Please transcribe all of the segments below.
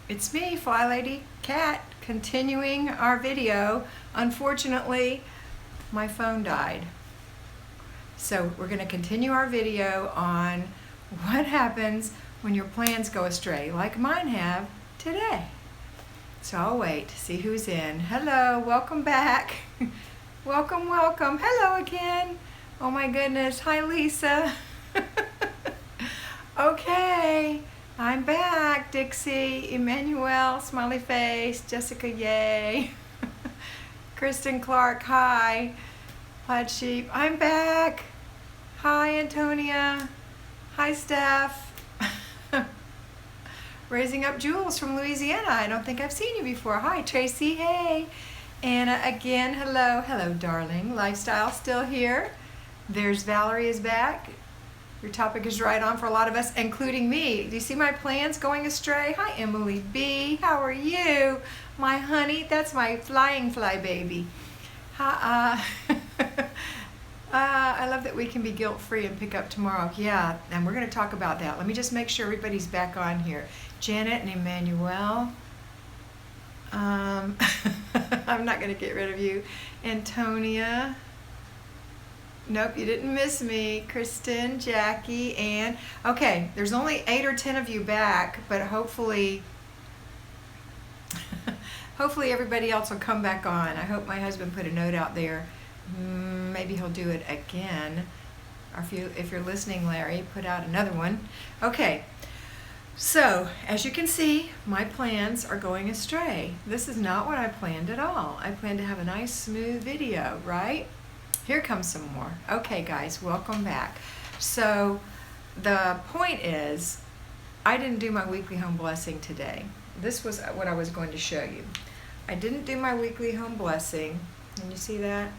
It's me, Flylady Kat, continuing our video. Unfortunately, my phone died. So we're going to continue our video on what happens when your plans go astray, like mine have today. So I'll wait to see who's in. Hello, welcome back. Welcome, welcome. Hello again. Oh my goodness. Hi, Lisa. Okay. I'm back, Dixie, Emmanuel, smiley face, Jessica, yay. Kristen Clark, hi. Plaid sheep, I'm back. Hi, Antonia. Hi, Steph. Raising up Jules from Louisiana. I don't think I've seen you before. Hi, Tracy, hey. Anna again, hello. Hello, darling. Lifestyle still here. There's Valerie is back. Your topic is right on for a lot of us, including me. Do you see my plans going astray? Hi, Emily B. How are you? My honey, that's my flying fly baby. I love that we can be guilt-free and pick up tomorrow. Yeah, and we're going to talk about that. Let me just make sure everybody's back on here. Janet and Emmanuel. I'm not going to get rid of you. Antonia. Nope, you didn't miss me. Kristen, Jackie, Ann. Okay, there's only 8 or 10 of you back, but hopefully everybody else will come back on. I hope my husband put a note out there. Maybe he'll do it again. Or if you're listening, Larry, put out another one. Okay, so as you can see, my plans are going astray. This is not what I planned at all. I planned to have a nice, smooth video, right? Here comes some more. Okay, guys, welcome back. So the point is, I didn't do my weekly home blessing today. This was what I was going to show you. I didn't do my weekly home blessing. Can you see that?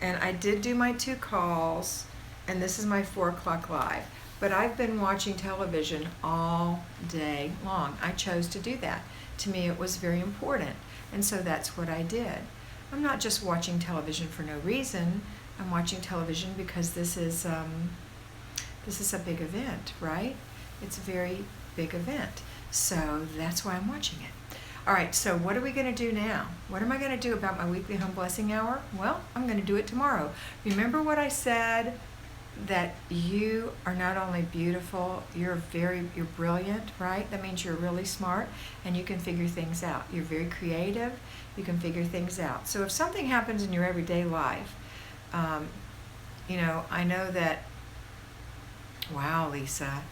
And I did do my 2 calls, and this is my 4 o'clock live. But I've been watching television all day long. I chose to do that. To me, it was very important, and so that's what I did. I'm not just watching television for no reason. I'm watching television because this is a big event, right? It's a very big event. So that's why I'm watching it. All right, so what are we going to do now? What am I going to do about my weekly home blessing hour? Well, I'm going to do it tomorrow. Remember what I said, that you are not only beautiful, you're brilliant, right? That means you're really smart and you can figure things out. You're very creative, you can figure things out. So if something happens in your everyday life, I know that, wow, Lisa,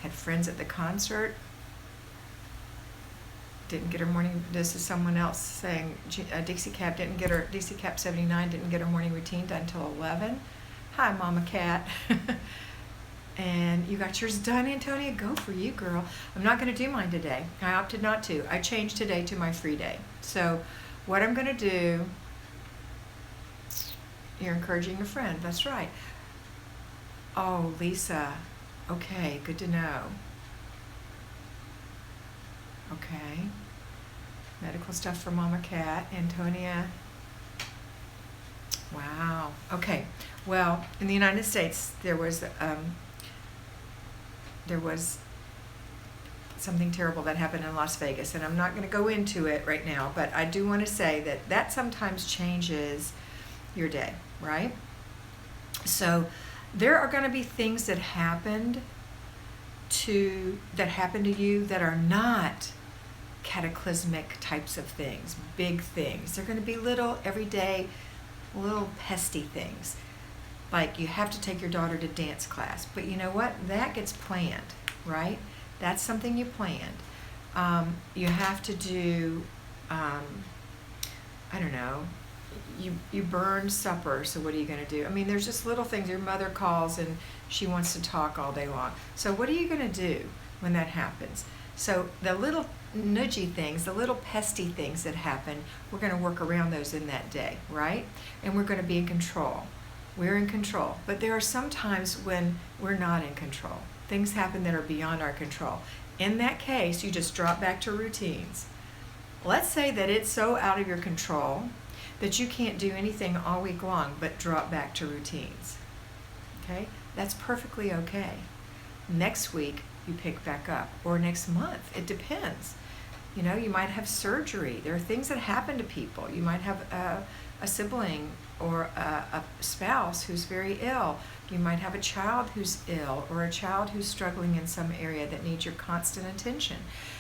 had friends at the concert, didn't get her morning, this is someone else saying, Dixie Cap 79 didn't get her morning routine done until 11. Hi, Mama Cat. And you got yours done, Antonia? Go for you, girl. I'm not going to do mine today. I opted not to. I changed today to my free day. So what I'm going to do, you're encouraging a friend. That's right. Oh, Lisa. Okay, good to know. Okay. Medical stuff for Mama Cat. Antonia. Wow. Okay. Well, in the United States, there was something terrible that happened in Las Vegas, and I'm not going to go into it right now, but I do want to say that sometimes changes your day, right? So there are going to be things that happened to you that are not cataclysmic types of things, big things. They're going to be little everyday, little pesty things. Like you have to take your daughter to dance class, but you know what? That gets planned, right? That's something you planned. You have to do, I don't know, you burn supper, so what are you going to do? I mean, there's just little things. Your mother calls and she wants to talk all day long. So what are you going to do when that happens? So the little nudgy things, the little pesty things that happen, we're going to work around those in that day, right? And we're going to be in control. We're in control. But there are some times when we're not in control. Things happen that are beyond our control. In that case, you just drop back to routines. Let's say that it's so out of your control that you can't do anything all week long but drop back to routines. Okay? That's perfectly okay. Next week, you pick back up, or next month. It depends. You know, you might have surgery. There are things that happen to people. You might have a sibling or a spouse who's very ill. You might have a child who's ill or a child who's struggling in some area that needs your constant attention.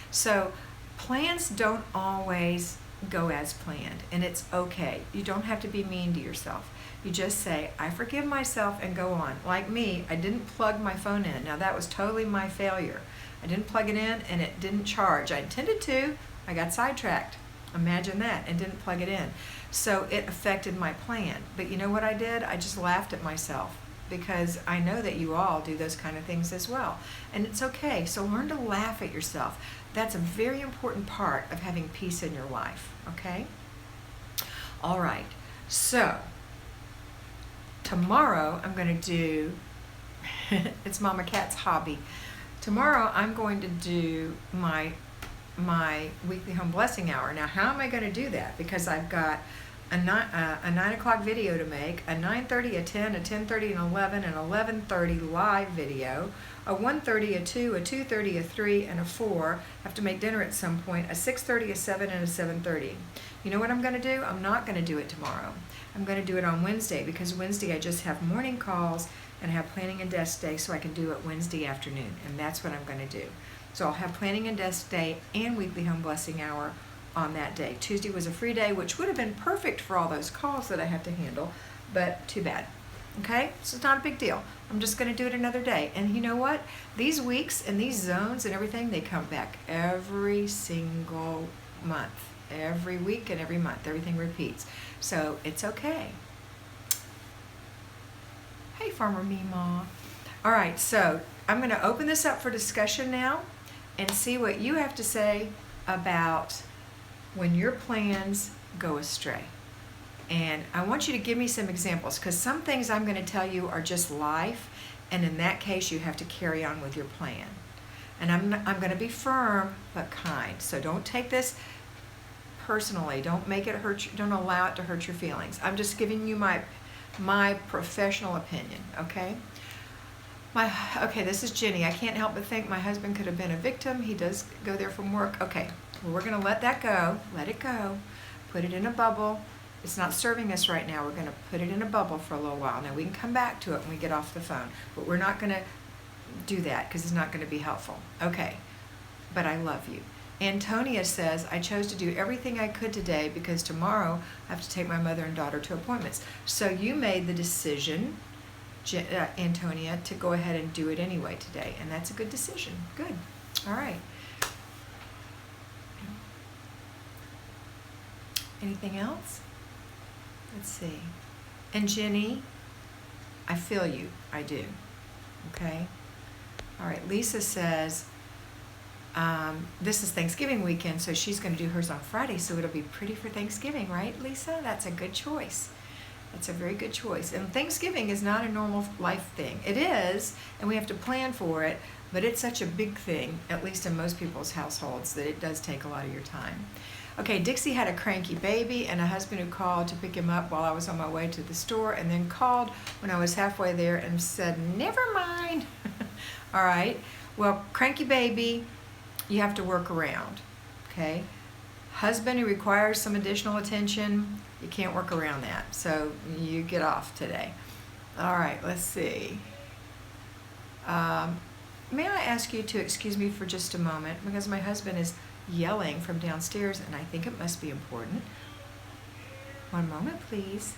So plans don't always go as planned, and it's okay. You don't have to be mean to yourself. You just say, I forgive myself, and go on. Like me, I didn't plug my phone in. Now that was totally my failure. I didn't plug it in and it didn't charge. I intended to, I got sidetracked. Imagine that, and didn't plug it in. So it affected my plan. But you know what I did? I just laughed at myself, because I know that you all do those kind of things as well. And it's okay. So learn to laugh at yourself. That's a very important part of having peace in your life, okay? All right. So tomorrow I'm going to do, it's Mama Kat's hobby. Tomorrow I'm going to do my weekly home blessing hour. Now, how am I going to do that? Because I've got a 9 o'clock video to make, a 9:30, a 10, a 10:30, an 11, an 11:30 live video, a 1:30, a 2, a 2:30, a 3, and a 4. I have to make dinner at some point, a 6:30, a 7, and a 7:30. You know what I'm going to do? I'm not going to do it tomorrow. I'm going to do it on Wednesday, because Wednesday I just have morning calls and I have planning and desk day, so I can do it Wednesday afternoon, and that's what I'm going to do. So I'll have planning and desk day and weekly home blessing hour on that day. Tuesday was a free day, which would have been perfect for all those calls that I have to handle, but too bad. Okay, so it's not a big deal. I'm just going to do it another day. And you know what? These weeks and these zones and everything, they come back every single month, every week and every month. Everything repeats. So it's okay. Hey, Farmer Meemaw. All right, so I'm going to open this up for discussion now and see what you have to say about when your plans go astray. And I want you to give me some examples, because some things I'm going to tell you are just life, and in that case you have to carry on with your plan. And I'm going to be firm but kind. So don't take this personally. Don't make it hurt you, don't allow it to hurt your feelings. I'm just giving you my professional opinion, okay? Okay, this is Jenny. I can't help but think my husband could have been a victim. He does go there from work. Okay, well, we're going to let that go. Let it go. Put it in a bubble. It's not serving us right now. We're going to put it in a bubble for a little while. Now, we can come back to it when we get off the phone, but we're not going to do that because it's not going to be helpful. Okay, but I love you. Antonia says, I chose to do everything I could today because tomorrow I have to take my mother and daughter to appointments. So you made the decision, Antonia, to go ahead and do it anyway today, and that's a good decision. Good. All right. Anything else? Let's see. And Jenny, I feel you. I do. Okay? All right. Lisa says, this is Thanksgiving weekend, so she's going to do hers on Friday, so it'll be pretty for Thanksgiving, right, Lisa? That's a good choice. That's a very good choice. And Thanksgiving is not a normal life thing. It is, and we have to plan for it, but it's such a big thing, at least in most people's households, that it does take a lot of your time. Okay, Dixie had a cranky baby and a husband who called to pick him up while I was on my way to the store, and then called when I was halfway there and said, never mind. All right, well, cranky baby, you have to work around, okay? Husband who requires some additional attention, you can't work around that, so you get off today. All right, let's see. May I ask you to excuse me for just a moment, because my husband is yelling from downstairs and I think it must be important. One moment, please.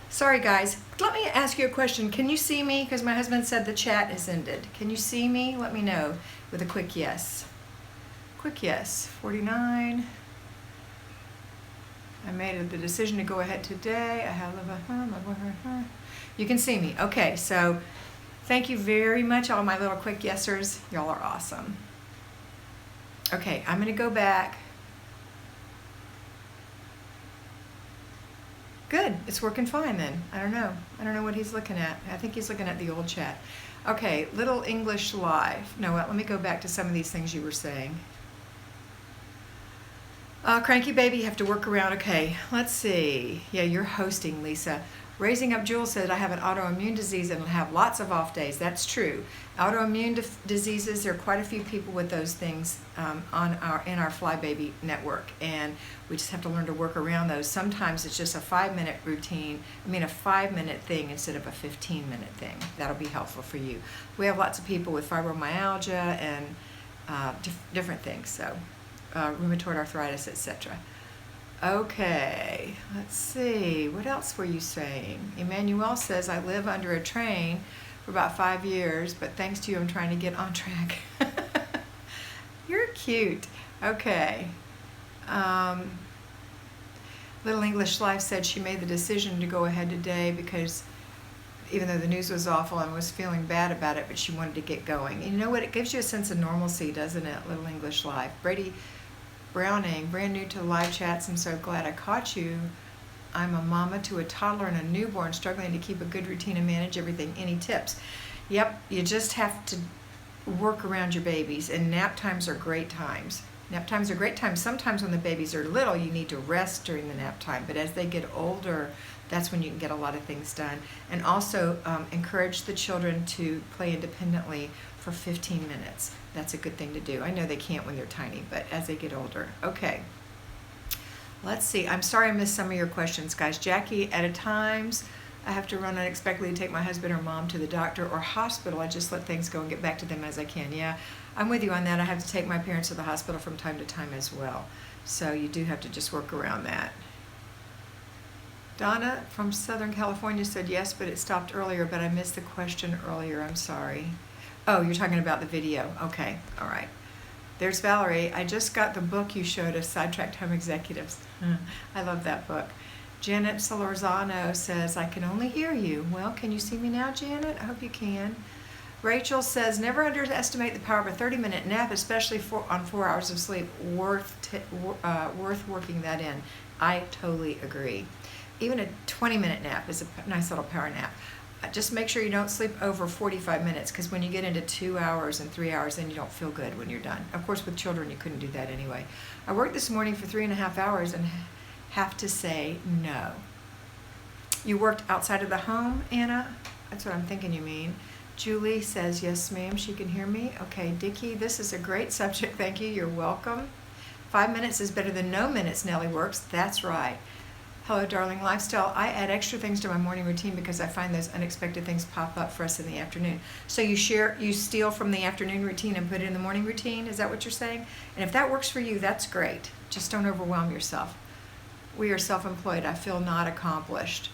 Sorry guys, let me ask you a question. Can you see me? Because my husband said the chat is ended. Can you see me? Let me know with a quick yes. Quick yes. 49. I made the decision to go ahead today. I have you can see me. Okay, so thank you very much, all my little quick yesers. Y'all are awesome. Okay, I'm going to go back It's working fine then. I don't know. I don't know what he's looking at. I think he's looking at the old chat. Okay, Little English Live. No, let me go back to some of these things you were saying. Cranky baby, you have to work around. Okay, let's see. Yeah, you're hosting, Lisa. Raising Up Jewel said, I have an autoimmune disease and will have lots of off days. That's true. Autoimmune diseases, there are quite a few people with those things in our Flybaby network, and we just have to learn to work around those. Sometimes it's just a 5-minute routine, a 5-minute thing instead of a 15-minute thing. That'll be helpful for you. We have lots of people with fibromyalgia and different things, so rheumatoid arthritis, etc. Okay, let's see. What else were you saying? Emmanuel says, I live under a train for about 5 years, but thanks to you, I'm trying to get on track. You're cute. Okay. Little English Life said she made the decision to go ahead today because even though the news was awful and was feeling bad about it, but she wanted to get going. And you know what? It gives you a sense of normalcy, doesn't it, Little English Life? Brady Browning, brand new to live chats. I'm so glad I caught you. I'm a mama to a toddler and a newborn, struggling to keep a good routine and manage everything. Any tips? Yep, you just have to work around your babies, and nap times are great times. Nap times are great times. Sometimes when the babies are little, you need to rest during the nap time, but as they get older, that's when you can get a lot of things done. And also encourage the children to play independently for 15 minutes. That's a good thing to do. I know they can't when they're tiny, but as they get older. Okay. Let's see. I'm sorry I missed some of your questions, guys. Jackie, at times I have to run unexpectedly to take my husband or mom to the doctor or hospital. I just let things go and get back to them as I can. Yeah, I'm with you on that. I have to take my parents to the hospital from time to time as well. So you do have to just work around that. Donna from Southern California said yes, but it stopped earlier, but I missed the question earlier. I'm sorry. Oh, you're talking about the video. Okay, all right. There's Valerie. I just got the book you showed us, Sidetracked Home Executives. I love that book. Janet Solorzano says, I can only hear you. Well, can you see me now, Janet? I hope you can. Rachel says, never underestimate the power of a 30-minute nap, especially on 4 hours of sleep. Worth working that in. I totally agree. Even a 20-minute nap is a nice little power nap. Just make sure you don't sleep over 45 minutes, because when you get into 2 hours and 3 hours, then you don't feel good when you're done. Of course, with children, you couldn't do that anyway. I worked this morning for 3.5 hours and have to say no. You worked outside of the home, Anna? That's what I'm thinking you mean. Julie says, yes, ma'am, she can hear me. Okay, Dickie, this is a great subject. Thank you. You're welcome. 5 minutes is better than no minutes, Nellie Works. That's right. Hello, darling lifestyle. I add extra things to my morning routine because I find those unexpected things pop up for us in the afternoon. So you steal from the afternoon routine and put it in the morning routine? Is that what you're saying? And if that works for you, that's great. Just don't overwhelm yourself. We are self-employed. I feel not accomplished.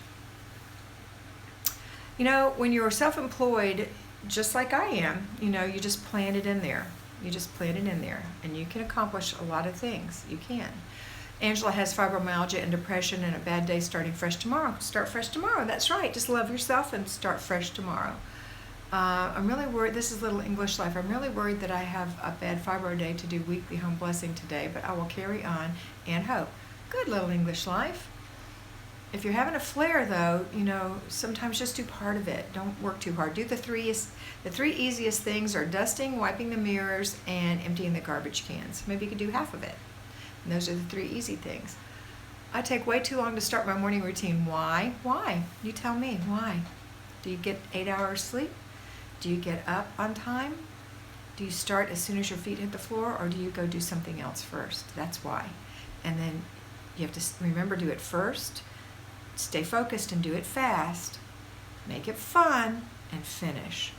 You know, when you're self-employed, just like I am, you just plan it in there. You just plan it in there, and you can accomplish a lot of things. You can. Angela has fibromyalgia and depression and a bad day starting fresh tomorrow. Start fresh tomorrow. That's right. Just love yourself and start fresh tomorrow. I'm really worried. This is Little English Life. I'm really worried that I have a bad fibro day to do weekly home blessing today, but I will carry on and hope. Good, Little English Life. If you're having a flare, though, sometimes just do part of it. Don't work too hard. Do the three easiest things are dusting, wiping the mirrors, and emptying the garbage cans. Maybe you could do half of it. And those are the 3 easy things. I take way too long to start my morning routine. Why? Why? You tell me. Why? Do you get 8 hours sleep? Do you get up on time? Do you start as soon as your feet hit the floor, or do you go do something else first? That's why. And then you have to remember, do it first, stay focused, and do it fast. Make it fun, and finish.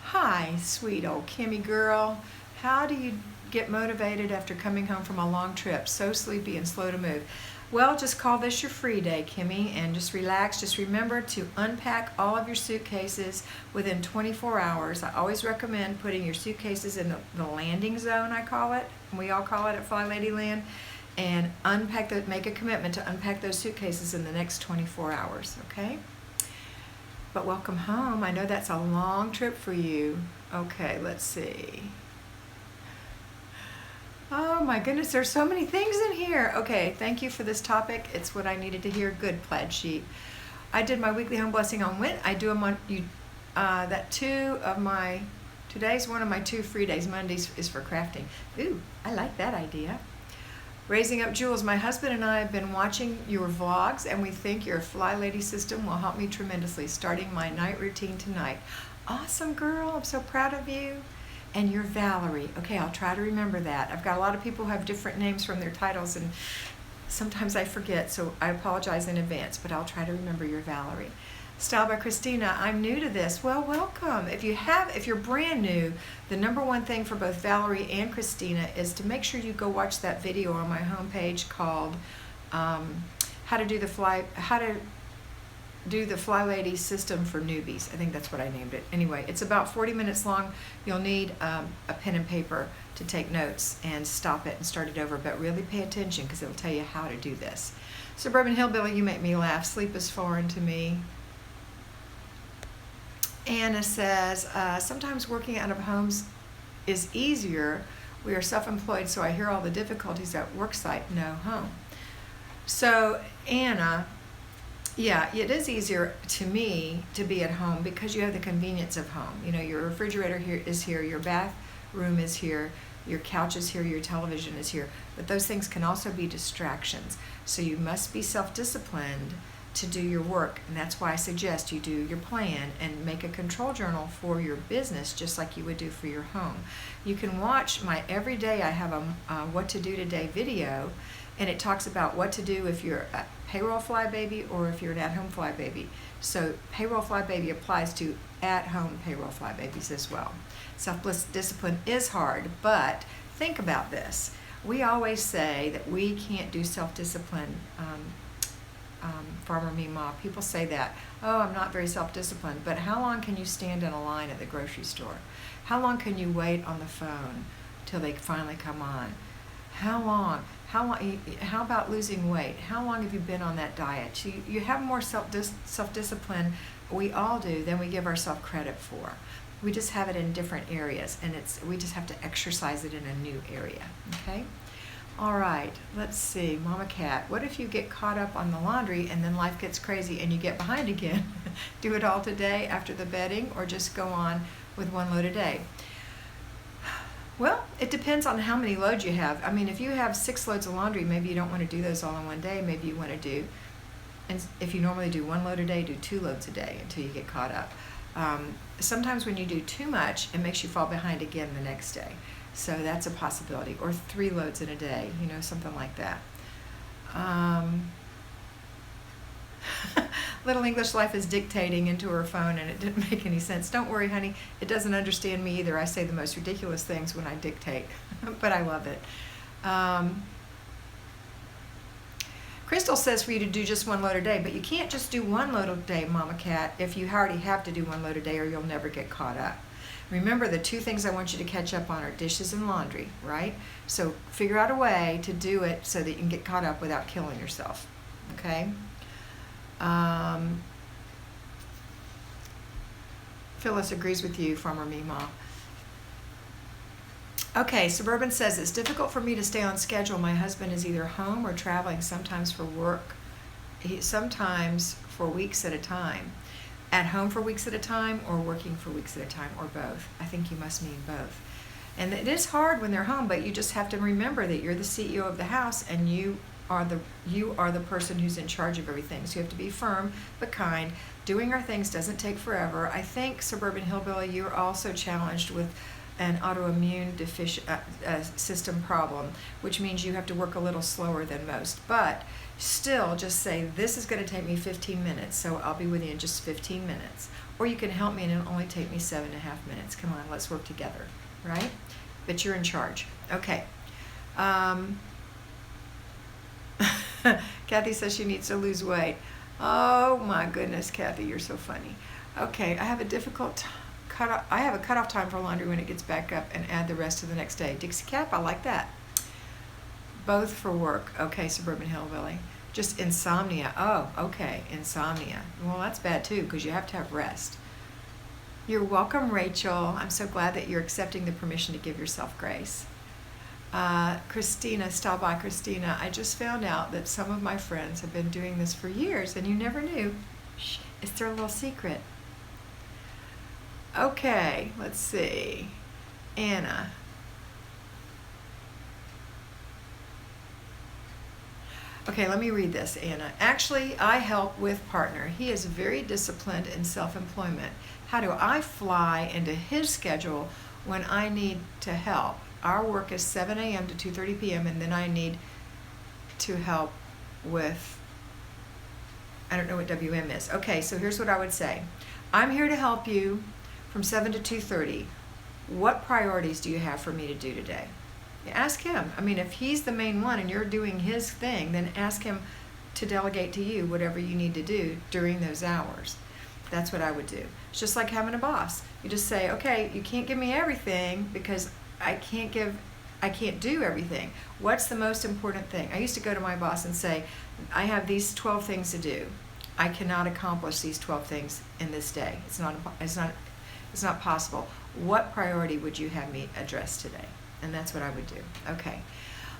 Hi, sweet old Kimmy girl. How do you get motivated after coming home from a long trip, so sleepy and slow to move? Well, just call this your free day, Kimmy, and just relax. Just remember to unpack all of your suitcases within 24 hours. I always recommend putting your suitcases in the landing zone, I call it. We all call it at Flylady Land. And make a commitment to unpack those suitcases in the next 24 hours, okay? But welcome home. I know that's a long trip for you. Okay, let's see. Oh my goodness, there's so many things in here. Okay, thank you for this topic. It's what I needed to hear. Good, Plaid Sheep. I did my weekly home blessing on Wednesday. I do them on today's one of my 2 free days. Mondays is for crafting. Ooh, I like that idea. Raising Up Jewels. My husband and I have been watching your vlogs, and we think your Flylady system will help me tremendously, starting my night routine tonight. Awesome, girl. I'm so proud of you. And you're Valerie. Okay, I'll try to remember that. I've got a lot of people who have different names from their titles, and sometimes I forget, so I apologize in advance, but I'll try to remember you're Valerie. Style by Christina. I'm new to this. Well, welcome. If you're brand new, the number one thing for both Valerie and Christina is to make sure you go watch that video on my homepage called how to do the Flylady system for newbies. I think that's what I named it. Anyway, it's about 40 minutes long. You'll need a pen and paper to take notes and stop it and start it over, but really pay attention because it'll tell you how to do this. Suburban Hillbilly, you make me laugh. Sleep is foreign to me. Anna says, sometimes working out of homes is easier. We are self-employed, so I hear all the difficulties at work site, no home. So, Anna, yeah, it is easier to me to be at home because you have the convenience of home. You know, your refrigerator is here, your bathroom is here, your couch is here, your television is here. But those things can also be distractions. So you must be self-disciplined to do your work, and that's why I suggest you do your plan and make a control journal for your business just like you would do for your home. You can watch my every day. I have a what to do today video, and it talks about what to do if you're a payroll fly baby or if you're an at-home fly baby. So payroll fly baby applies to at-home payroll fly babies as well. Self-discipline is hard, but think about this. We always say that we can't do self-discipline. Farmer Meemaw, people say that, oh, I'm not very self-disciplined, but how long can you stand in a line at the grocery store? How long can you wait on the phone till they finally come on? How long? How about losing weight? How long have you been on that diet? You have more self-discipline, we all do, than we give ourselves credit for. We just have it in different areas, and we just have to exercise it in a new area, okay? All right, let's see, Mama Cat, what if you get caught up on the laundry and then life gets crazy and you get behind again? Do it all today after the bedding, or just go on with 1 load a day? Well, it depends on how many loads you have. I mean, if you have 6 loads of laundry, maybe you don't want to do those all in one day. Maybe you want to do, and if you normally do 1 load a day, do 2 loads a day until you get caught up. Sometimes when you do too much, it makes you fall behind again the next day. So that's a possibility. Or 3 loads in a day, you know, something like that. Little English Life is dictating into her phone, and it didn't make any sense. Don't worry, honey. It doesn't understand me either. I say the most ridiculous things when I dictate, but I love it. Crystal says for you to do just 1 load a day, but you can't just do 1 load a day, Mama Cat, if you already have to do 1 load a day, or you'll never get caught up. Remember, the 2 things I want you to catch up on are dishes and laundry, right? So figure out a way to do it so that you can get caught up without killing yourself, okay? Phyllis agrees with you, Farmer Meemaw. Okay, Suburban says, it's difficult for me to stay on schedule. My husband is either home or traveling, sometimes for work, sometimes for weeks at a time. At home for weeks at a time, or working for weeks at a time, or both. I think you must mean both. And it is hard when they're home, but you just have to remember that you're the CEO of the house, and you are the person who's in charge of everything. So you have to be firm but kind. Doing our things doesn't take forever. I think, Suburban Hillbilly, you're also challenged with an autoimmune system problem, which means you have to work a little slower than most. But still, just say, this is going to take me 15 minutes, so I'll be with you in just 15 minutes. Or you can help me and it'll only take me 7.5 minutes. Come on, let's work together, right? But you're in charge. Okay. Kathy says she needs to lose weight. Oh my goodness, Kathy, you're so funny. Okay, I have a cutoff time for laundry when it gets back up, and add the rest to the next day. Dixie Cap, I like that. Both for work. Okay, Suburban Hillbilly. Just insomnia. Oh, okay, insomnia. Well, that's bad too, because you have to have rest. You're welcome, Rachel. I'm so glad that you're accepting the permission to give yourself grace. Christina, stop by Christina. I just found out that some of my friends have been doing this for years and you never knew. Shh, it's their little secret. Okay, let's see. Anna. Okay, let me read this, Anna. Actually, I help with partner. He is very disciplined in self-employment. How do I fly into his schedule when I need to help? Our work is 7 a.m. to 2:30 p.m. and then I need to help with, I don't know what WM is. Okay, so here's what I would say. I'm here to help you from 7 to 2:30. What priorities do you have for me to do today? Ask him. I mean, if he's the main one and you're doing his thing, then ask him to delegate to you whatever you need to do during those hours. That's what I would do. It's just like having a boss. You just say, okay, you can't give me everything because I can't do everything. What's the most important thing? I used to go to my boss and say, I have these 12 things to do. I cannot accomplish these 12 things in this day. It's not possible. What priority would you have me address today? And that's what I would do. Okay.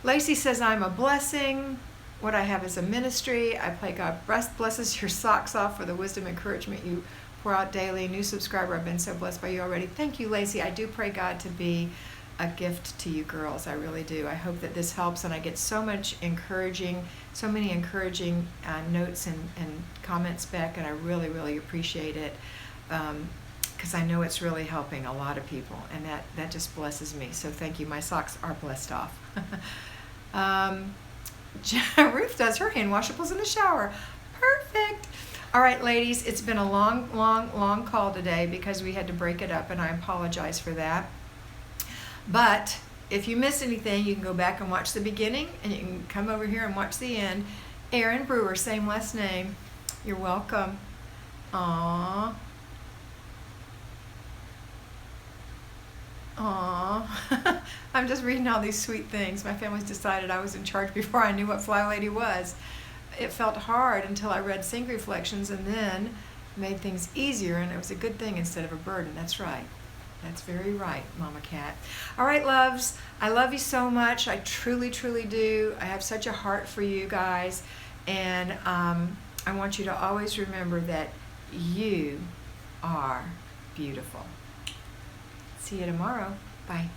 Lacey says, I'm a blessing. What I have is a ministry. I pray God blesses your socks off for the wisdom and encouragement you pour out daily. New subscriber, I've been so blessed by you already. Thank you, Lacey. I do pray God to be a gift to you girls. I really do. I hope that this helps, and I get so many encouraging notes and comments back, and I really, really appreciate it. Because I know it's really helping a lot of people, and that just blesses me. So thank you. My socks are blessed off. Ruth does her hand washables in the shower. Perfect. All right, ladies, it's been a long call today because we had to break it up, and I apologize for that. But if you missed anything, you can go back and watch the beginning, and you can come over here and watch the end. Erin Brewer, same last name. You're welcome. Aww. Aww. I'm just reading all these sweet things. My family's decided I was in charge before I knew what Flylady was. It felt hard until I read Sync Reflections and then made things easier, and it was a good thing instead of a burden. That's right. That's very right, Mama Cat. All right, loves. I love you so much. I truly, truly do. I have such a heart for you guys. And I want you to always remember that you are beautiful. See you tomorrow. Bye.